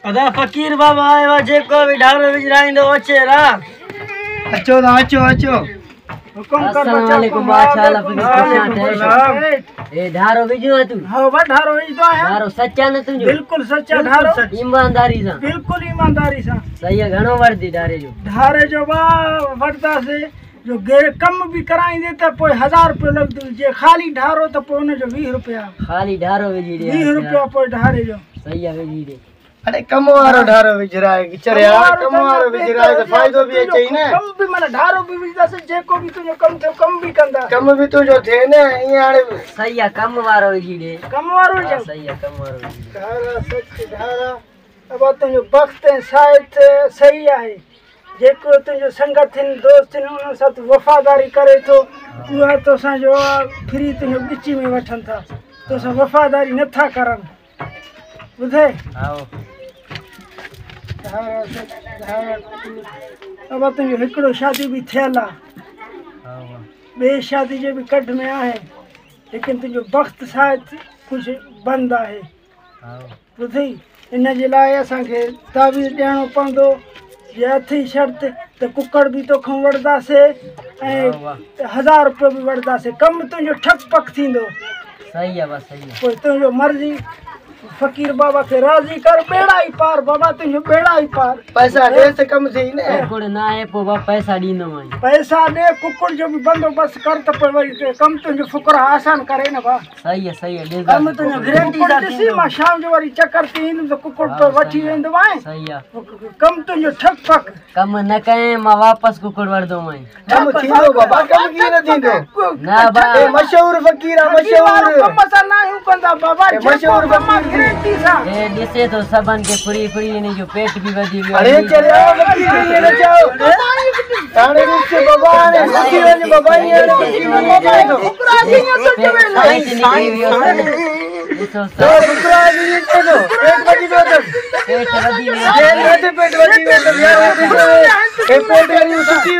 अदा फकीर बाबा आयो जेको भी ढारो विजराइंदो अचे रा। अचो दा अचो हुकुम कर अस्सलाम वालेकुम माशाअल्लाह फकीर ए ढारो विजो तू। हां बा ढारो विजो है। ढारो सच्चा न तुजो? बिल्कुल सच्चा ढारो। ईमानदारी सा? बिल्कुल ईमानदारी सा। सही है। घणो वर्दी ढारे जो? ढारे जो बा वरदा से जो कम भी कराइंदे त पोइ 1000 रुपया लगदो। जे खाली ढारो त पोइ उन जो 20 रुपया। खाली ढारो विजी दे? 20 रुपया पोइ ढारे जो। सही है विजी दे। अरे कम वारो ढारो विजराए किचर यार कम वारो विजराए तो फायदो भी अचे ने। कम भी माने ढारो भी विजदा से जेको भी तुजो कम थे कम भी कंदा। कम भी तुजो थे ने ई हाणे सही है। कम वारो विजी दे। कम वारो जो? सही है। कम वारो विजी ढारा सच ढारा। अब तुजो वक्त शायद सही है। जेको तुजो संगठन दोस्त ने उन साथ वफादारी करे तो उहा तो सा जो फ्री तुजो बिची में वठन था तो सा वफादारी न था करन बुझे। आओ अब तुझो हिकड़ो शादी भी थियल आ। बे शादी जे भी कढ में आहे लेकिन तुझो वक्त शायद कुछ बंद आहे बुझी। इन जे लाइ असांखे तावीज़ ॾियणो पवंदो। जे अथई शर्त त कुकड़ भी तोखां वठंदासीं ऐं 1000 रुपया भी वठंदासीं। कम तुंहिंजो ठक पक थींदो। सही है। बस सही है। पोइ तुंहिंजो मर्ज़ी फकीर बाबा के राजी कर। बेड़ा ही पार बाबा तुझो बेड़ा ही पार। पैसा दे से कम थी ने। कुकड़ ना है पो बा पैसा दींदो मैं। पैसा दे कुकड़ जो भी बंदोबस्त कर त पर वरी कम तुझो फुकरा आसान करे ना बा। सही है। सही है। कम तुझो गारंटी सा थी। मां शाम जो वरी चक्कर थी इन तो कुकड़ पर वठी वेंदो आए। सही है। कम तुझो ठक पक। कम न कए मां वापस कुकड़ वर दो मैं। कम थींदो बाबा कम की न थींदो ना बा। ए मशहूर फकीर मशहूर कम सा ना हूं कंदा बाबा। मशहूर फकीर गारंटी सा। ए दिसे तो सबन के फ्री ने जो पेट भी वधी गयो। अरे चले फकीर ये न जाओ ताणे से बाबा ने सची वन बाबा ये ने कुकड़ा जी तो जवे तो कुकड़ा जी तो पेट वधी गयो तो पेट वधी ये पेट वधी गयो तो यार ए पेट वधी सुची